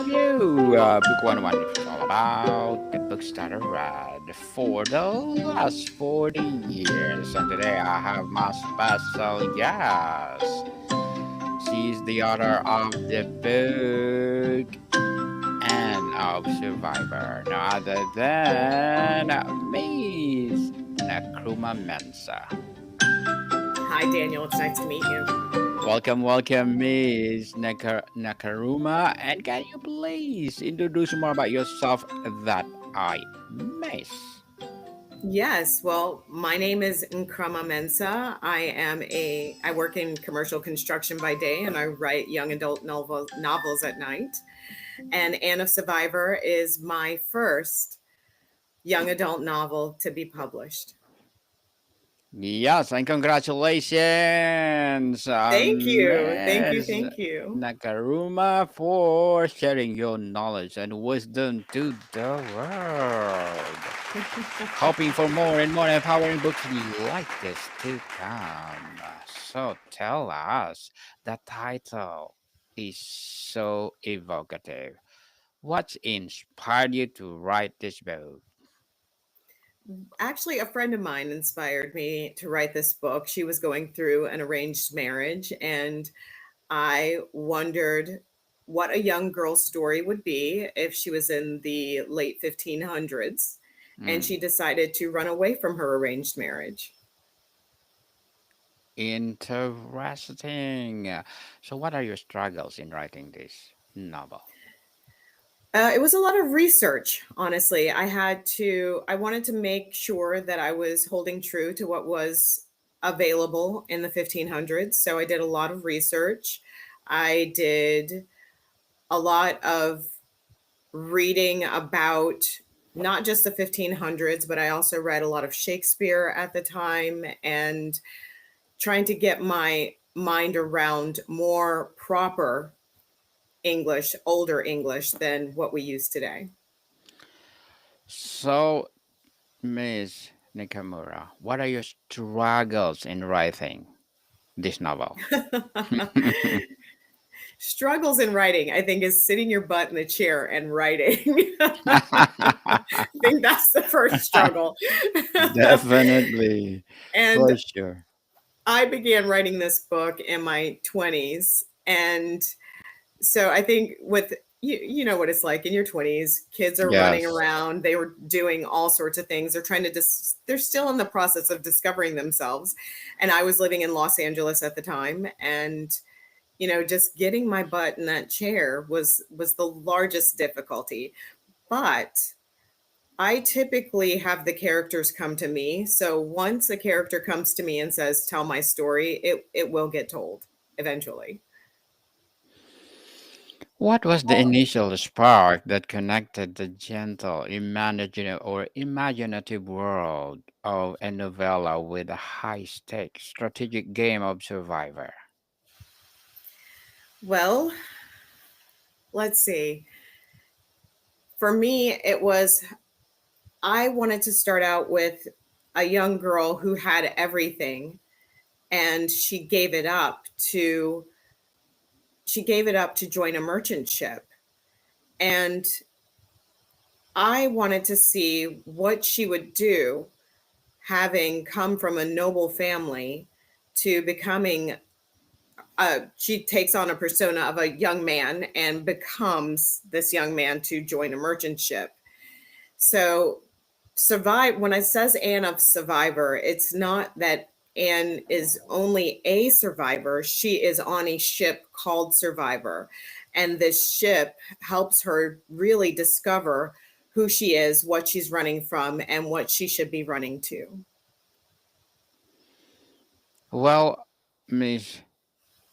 New Book 101 is all about the books that I read for the last 40 years. And today I have my special guest. She's the author of the book and of Survivor, no other than Miss Nkrumah Mensah. Hi, Daniel. It's nice to meet you. Welcome, Miss Nakaruma. And can you please introduce more about yourself that I miss? Yes, well, my name is Nkrumah Mensah. I work in commercial construction by day and I write young adult novels at night. And Anne of Survivor is my first young adult novel to be published. Yes, and congratulations, Thank you. Thank you. Miss Thank you. Nakaruma, for sharing your knowledge and wisdom to the world. Hoping for more and more empowering books like this to come. So tell us, the title is so evocative. What inspired you to write this book? Actually, a friend of mine inspired me to write this book. She was going through an arranged marriage, and I wondered what a young girl's story would be if she was in the late 1500s and Mm, she decided to run away from her arranged marriage. interesting. So, what are your struggles in writing this novel? It was a lot of research, honestly. I wanted to make sure that I was holding true to what was available in the 1500s. So I did a lot of research. I did a lot of reading about not just the 1500s, but I also read a lot of Shakespeare at the time and trying to get my mind around more proper English, older English than what we use today. So, Miss Nakamura, what are your struggles in writing this novel? Struggles in writing, I think, is sitting your butt in the chair and writing. I think that's the first struggle. Definitely, And for sure. I began writing this book in my 20s. And so I think with you know what it's like in your 20s, kids are running Yes. around, they were doing all sorts of things, they're trying to they're still in the process of discovering themselves. And I was living in Los Angeles at the time, and just getting my butt in that chair was the largest difficulty. But I typically have the characters come to me. So once a character comes to me and says, "Tell my story," it will get told eventually. What was the initial spark that connected the gentle, imaginative world of a novella with a high-stakes strategic game of Survivor? Well, let's see. For me, it was I wanted to start out with a young girl who had everything and she gave it up to join a merchant ship. And I wanted to see what she would do having come from a noble family to becoming she takes on a persona of a young man and becomes this young man to join a merchant ship. So survive when it says Anne of Survivor, it's not that Anne is only a survivor. She is on a ship called Survivor. And this ship helps her really discover who she is, what she's running from, and what she should be running to. Well, Miss,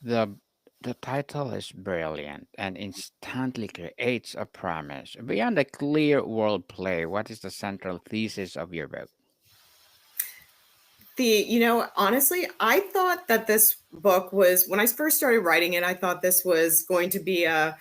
the the title is brilliant and instantly creates a premise. Beyond the clear wordplay, what is the central thesis of your book? Honestly, I thought that this book was, when I first started writing it, I thought this was going to be a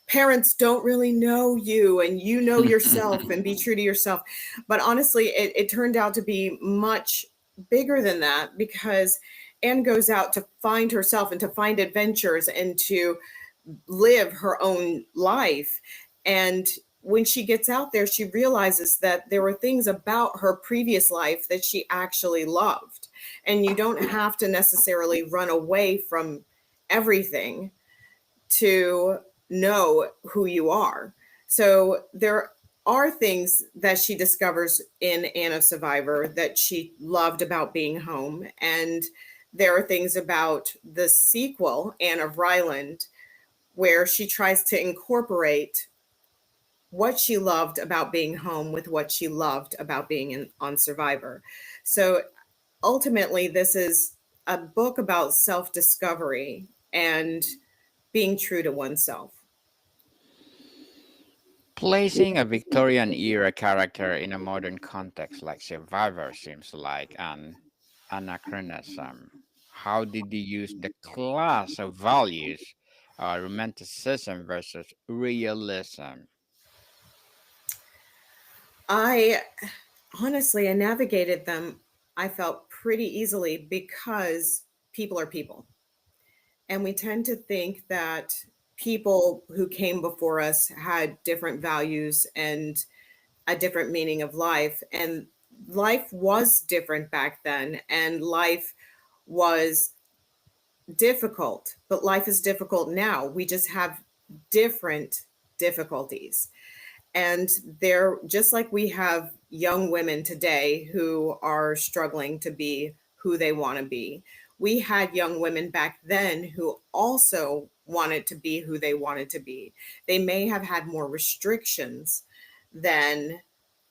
parents don't really know you and you know yourself and be true to yourself. But honestly, it turned out to be much bigger than that because Anne goes out to find herself and to find adventures and to live her own life. And when she gets out there, she realizes that there were things about her previous life that she actually loved. And you don't have to necessarily run away from everything to know who you are. So there are things that she discovers in Anne of Survivor that she loved about being home. And there are things about the sequel, Anne of Ryland, where she tries to incorporate what she loved about being home with what she loved about being on Survivor. So ultimately, this is a book about self discovery and being true to oneself. Placing a Victorian era character in a modern context like Survivor seems like an anachronism. How did you use the class of values, romanticism versus realism? I honestly, I navigated them, I felt pretty easily because people are people. And we tend to think that people who came before us had different values and a different meaning of life. And life was different back then. And life was difficult, but life is difficult now. We just have different difficulties. And they're just like we have young women today who are struggling to be who they want to be. We had young women back then who also wanted to be who they wanted to be. They may have had more restrictions than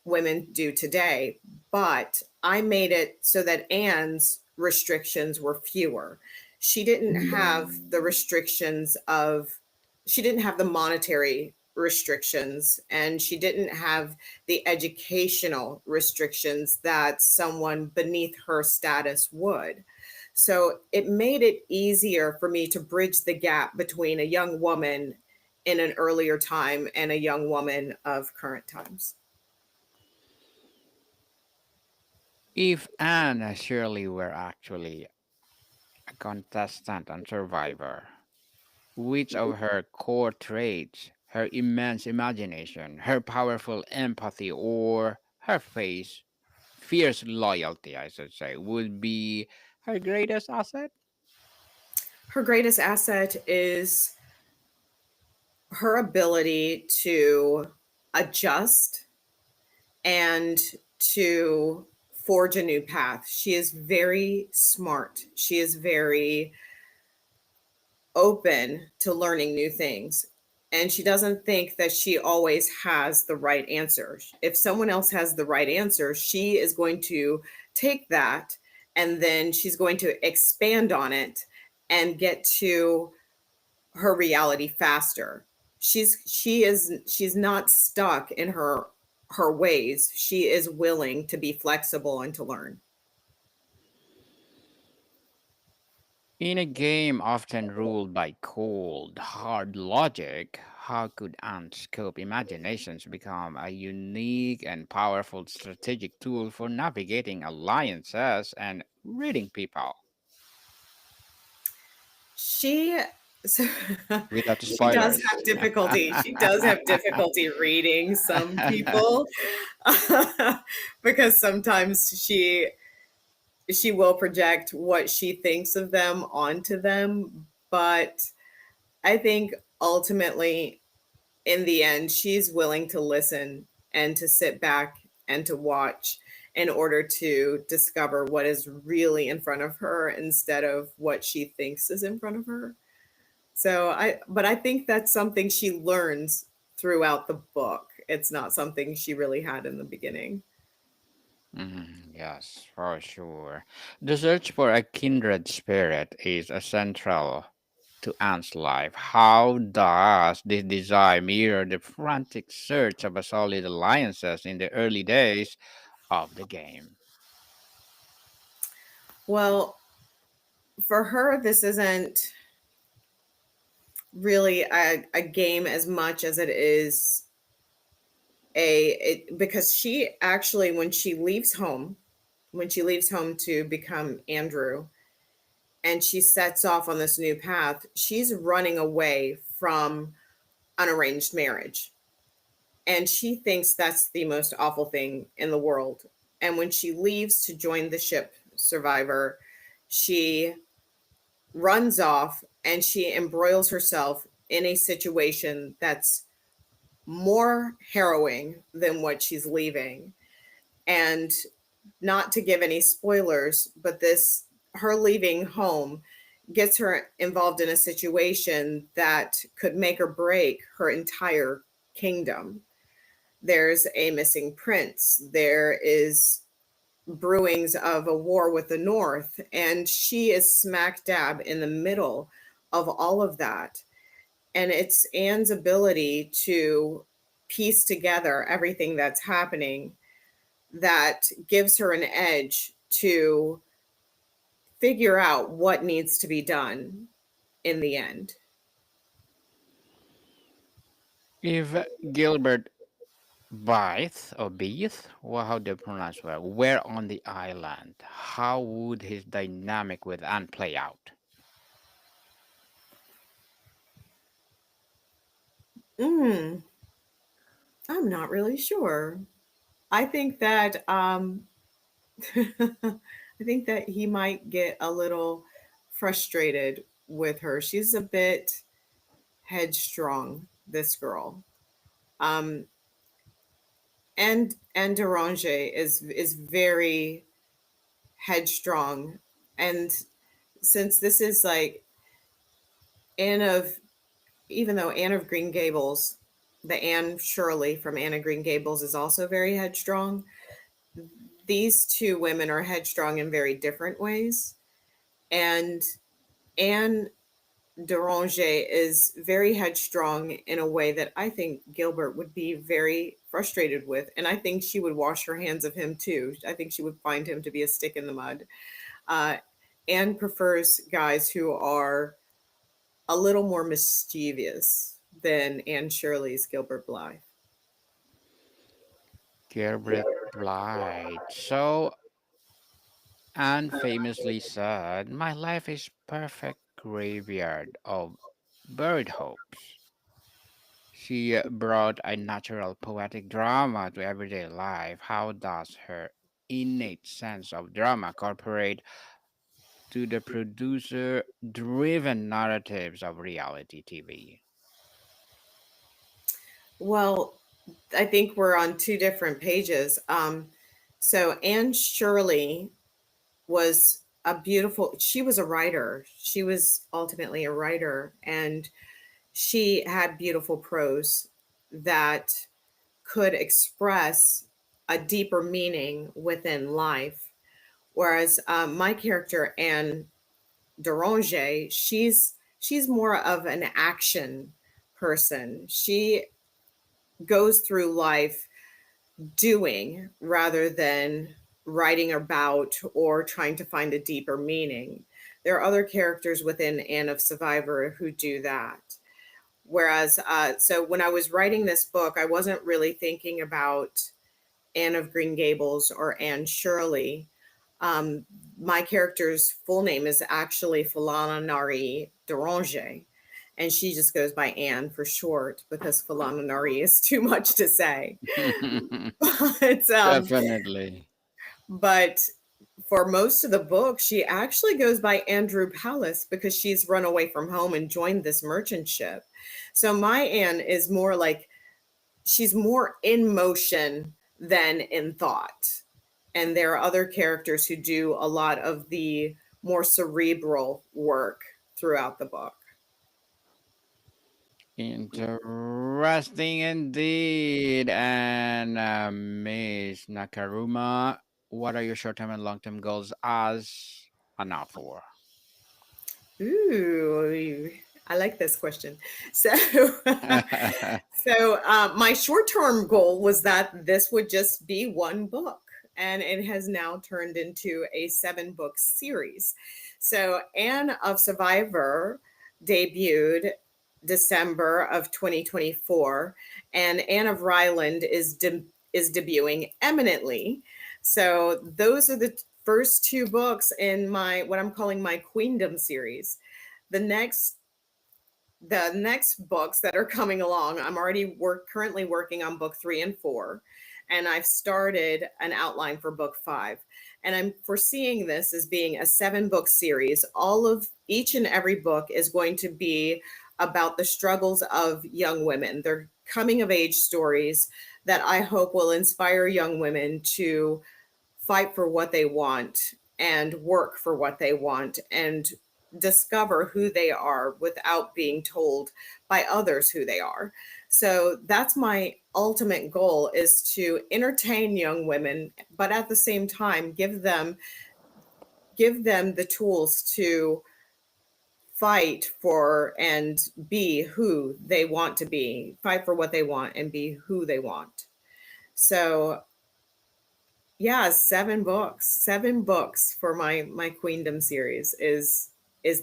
women do today, but I made it so that Anne's restrictions were fewer. She didn't have the restrictions of, she didn't have the monetary restrictions, and she didn't have the educational restrictions that someone beneath her status would. So it made it easier for me to bridge the gap between a young woman in an earlier time and a young woman of current times. If Anne and Shirley were actually a contestant on Survivor, which of her core traits, her immense imagination, her powerful empathy, or her face, fierce loyalty, I should say, would be her greatest asset? Her greatest asset is her ability to adjust and to forge a new path. She is very smart. She is very open to learning new things. And she doesn't think that she always has the right answer. If someone else has the right answer, she is going to take that and then she's going to expand on it and get to her reality faster. She's not stuck in her ways. She is willing to be flexible and to learn. In a game often ruled by cold, hard logic, how could unscope imaginations become a unique and powerful strategic tool for navigating alliances and reading people? She so Without she does spoilers. have difficulty. She does have difficulty reading some people because sometimes she will project what she thinks of them onto them, but I think ultimately in the end, she's willing to listen and to sit back and to watch in order to discover what is really in front of her instead of what she thinks is in front of her. But I think that's something she learns throughout the book. It's not something she really had in the beginning. Yes, for sure. The search for a kindred spirit is essential to Anne's life. How does this desire mirror the frantic search of a solid alliances in the early days of the game? Well, for her, this isn't really a game as much as it is because she actually, when she leaves home to become Andrew, and she sets off on this new path, she's running away from an arranged marriage. And she thinks that's the most awful thing in the world. And when she leaves to join the ship Survivor, she runs off and she embroils herself in a situation that's more harrowing than what she's leaving. And not to give any spoilers, but this her leaving home gets her involved in a situation that could make or break her entire kingdom. There's a missing prince. There is brewings of a war with the North, and she is smack dab in the middle of all of that. And it's Anne's ability to piece together everything that's happening that gives her an edge to figure out what needs to be done in the end. If Gilbert Blythe or Beath, well, how do you pronounce that? Were on the island, how would his dynamic with Anne play out? Mm, I'm not really sure. I think that I think that he might get a little frustrated with her. She's a bit headstrong, this girl. Um, and Deranger is very headstrong. And since this is like Anne of, even though Anne of Green Gables, the Anne Shirley from Anne of Green Gables is also very headstrong. These two women are headstrong in very different ways. And Anne Deranger is very headstrong in a way that I think Gilbert would be very frustrated with. And I think she would wash her hands of him too. I think she would find him to be a stick in the mud. Uh, Anne prefers guys who are a little more mischievous than Anne Shirley's Gilbert Blythe. Gilbert Blythe. So Anne famously said, "My life is perfect graveyard of buried hopes." She brought a natural poetic drama to everyday life. How does her innate sense of drama incorporate to the producer driven narratives of reality TV? Well, I think we're on two different pages. So Anne Shirley was a beautiful, she was a writer. She was ultimately a writer, and she had beautiful prose that could express a deeper meaning within life. Whereas my character, Anne Deranger, she's more of an action person. She goes through life doing rather than writing about or trying to find a deeper meaning. There are other characters within Anne of Survivor who do that. Whereas, so when I was writing this book, I wasn't really thinking about Anne of Green Gables or Anne Shirley. Um, my character's full name is actually Falana Nari Deranger, and she just goes by Anne for short because Falana Nari is too much to say. But Definitely. but for most of the book, she actually goes by Andrew Palace because she's run away from home and joined this merchant ship. So my Anne is more like she's more in motion than in thought. And there are other characters who do a lot of the more cerebral work throughout the book. Interesting indeed. And Miss Nakaruma, what are your short term and long term goals as an author? Ooh, I like this question. So, my short-term goal was that this would just be one book, and it has now turned into a seven-book series. So, Anne of Survivor debuted December of 2024, and Anne of Ryland is debuting eminently. So, those are the first two books in my what I'm calling my Queendom series. The next the next books that are coming along, I'm already currently working on book 3 and 4, and I've started an outline for book 5. And I'm foreseeing this as being a 7 book series. All of each and every book is going to be about the struggles of young women. They're coming of age stories that I hope will inspire young women to fight for what they want and work for what they want and discover who they are without being told by others who they are. So that's my ultimate goal, is to entertain young women, but at the same time give them the tools to fight for and be who they want to be, fight for what they want and be who they want. So yeah, 7 books. 7 books for my Queendom series is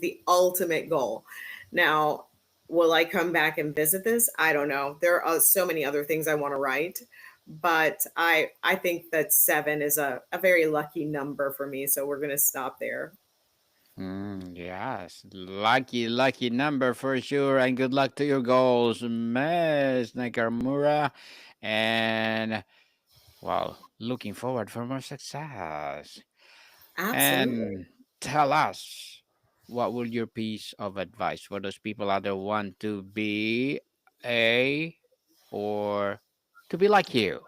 the ultimate goal. Now, will I come back and visit this? I don't know. There are so many other things I want to write, but I think that 7 is a very lucky number for me. So we're gonna stop there. Yes, lucky, lucky number for sure. And good luck to your goals, Miss Nakamura. And well, looking forward for more success. Absolutely. And tell us, what will your piece of advice for those people out there want to be a or to be like you?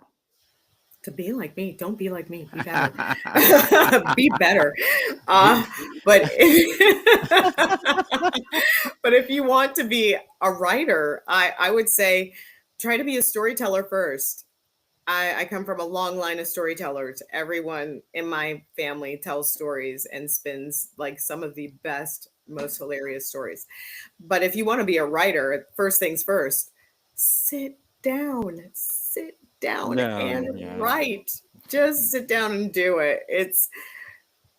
To be like me, don't be like me. Be better. Be better. Uh, but but if you want to be a writer, I would say try to be a storyteller first. I come from a long line of storytellers. Everyone in my family tells stories and spins like some of the best, most hilarious stories. But if you want to be a writer, first things first, sit down No, and yeah. write. Just sit down and do it. It's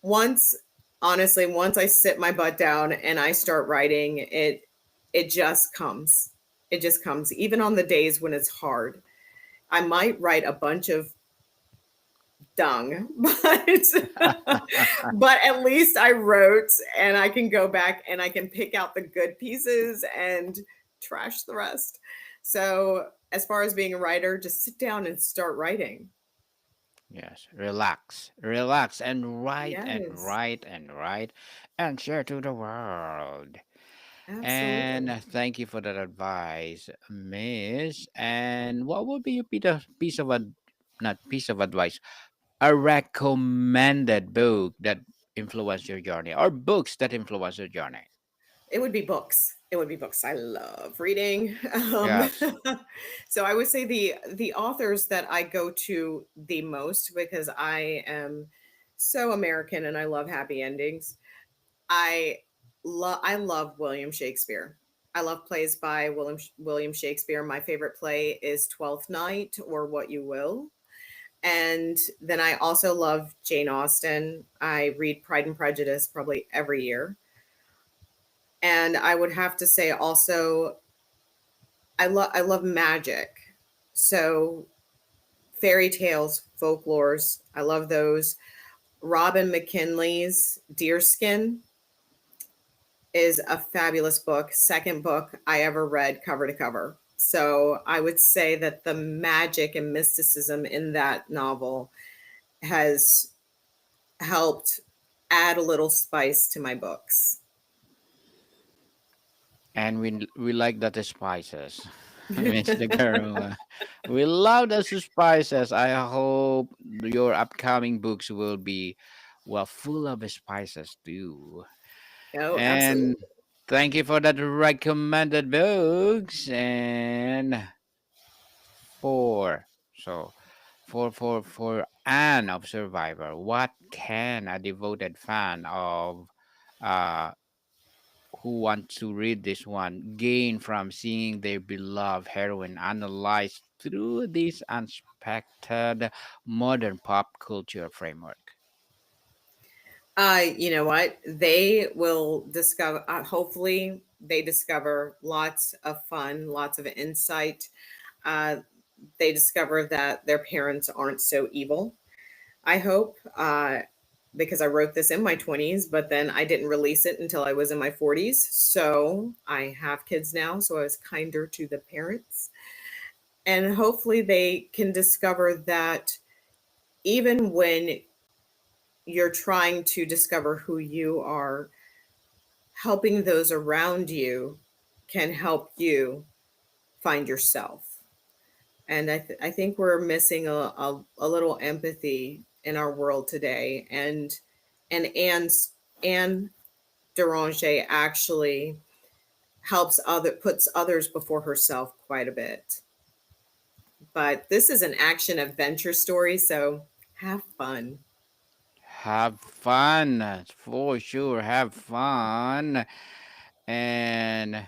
once honestly, once I sit my butt down and I start writing, it just comes. It just comes. Even on the days when it's hard, I might write a bunch of dung, but at least I wrote, and I can go back and I can pick out the good pieces and trash the rest. So as far as being a writer, just sit down and start writing. Yes, relax, relax, and write and Yes, write and write and share to the world. And absolutely. thank you for that advice, Miss. And what would be a piece of not piece of advice, a recommended book that influenced your journey, or books that influenced your journey? It would be books. It would be books. I love reading. Yes. So I would say the authors that I go to the most, because I am so American and I love happy endings. I I love William Shakespeare. I love plays by William Shakespeare. My favorite play is Twelfth Night, or What You Will. And then I also love Jane Austen. I read Pride and Prejudice probably every year. And I would have to say also I love magic. So fairy tales, folklores, I love those. Robin McKinley's Deerskin is a fabulous book. Second book I ever read cover to cover. So I would say that the magic and mysticism in that novel has helped add a little spice to my books. And we like that spices. Miss the girl. We love the spices. I hope your upcoming books will be well full of spices too. Oh, absolutely. And thank you for that recommended books. And for so for Anne of Survivor, what can a devoted fan of uh who want to read this one gain from seeing their beloved heroine analyzed through this unexpected modern pop culture framework? You know what? They will discover, hopefully, they discover lots of fun, lots of insight. Uh, they discover that their parents aren't so evil. I hope. because I wrote this in my 20s, but then I didn't release it until I was in my 40s. So I have kids now, so I was kinder to the parents. And hopefully they can discover that even when you're trying to discover who you are, helping those around you can help you find yourself. And I think we're missing a little empathy in our world today. And Anne Deranger actually puts others before herself quite a bit. But this is an action adventure story, so have fun. Have fun, for sure. Have fun. And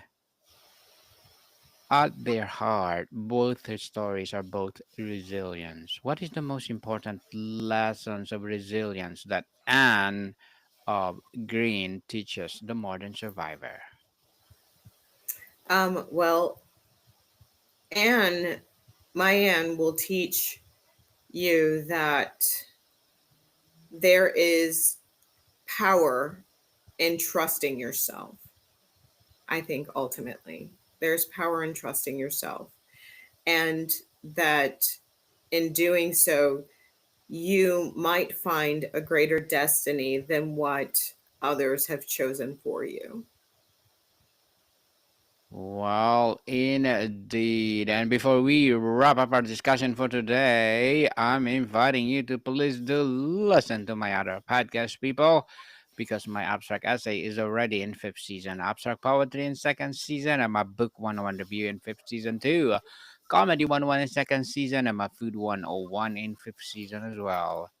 at their heart, both her stories are both resilience. What is the most important lessons of resilience that Anne of Green teaches the modern survivor? Well, Anne, my Anne will teach you that there is power in trusting yourself. I think ultimately there's power in trusting yourself, and that in doing so, you might find a greater destiny than what others have chosen for you. Well, indeed. And before we wrap up our discussion for today, I'm inviting you to please do listen to my other podcast, people, because my abstract essay is already in fifth season, abstract poetry in second season, and my book 101 review in fifth season too, comedy 101 in second season, and my food 101 in fifth season as well.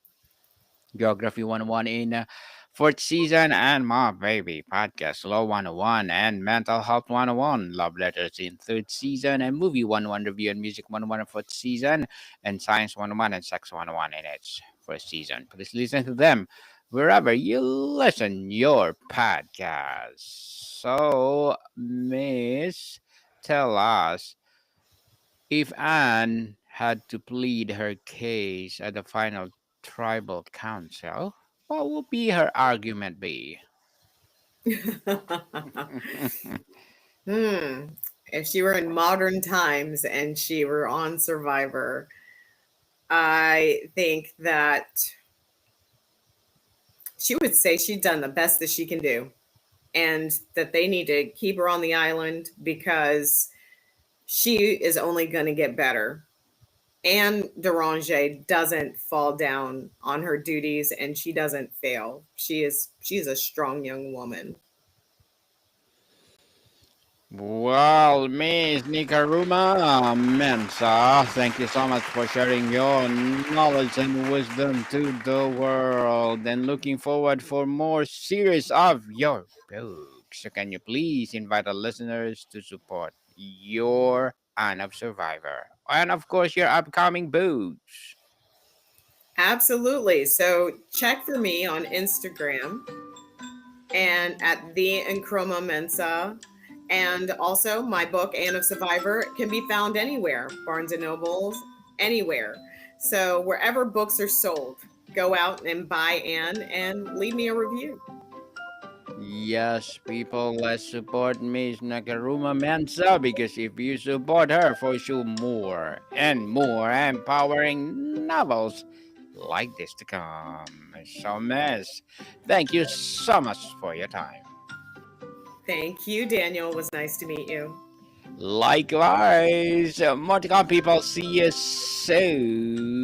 Geography 101 in fourth season, and my baby podcast Law 101 and Mental Health 101, Love Letters in third season, and Movie 101 Review and Music 101 in fourth season, and Science 101 and Sex 101 in its first season. Please listen to them wherever you listen your podcast. So, Miss, tell us, if Anne had to plead her case at the final tribal council, what would be her argument be? Hmm. If she were in modern times and she were on Survivor, I think that she would say she'd done the best that she can do and that they need to keep her on the island because she is only going to get better. Anne Deranger doesn't fall down on her duties and she doesn't fail. She's a strong young woman. Well, Miss Nkrumah Mensah, thank you so much for sharing your knowledge and wisdom to the world. And looking forward for more series of your books. So can you please invite the listeners to support your Anne of Survivor and of course your upcoming books? Absolutely. So check for me on Instagram and at the Nkrumah Mensah. And also, my book, Anne of Survivor, can be found anywhere, Barnes and Nobles, anywhere. So wherever books are sold, go out and buy Anne and leave me a review. Yes, people, let's support Miss Nakaruma Mensa because if you support her, for sure more and more empowering novels like this to come. So, Miss, thank you so much for your time. Thank you, Daniel. It was nice to meet you. Likewise, more to come, people. See you soon.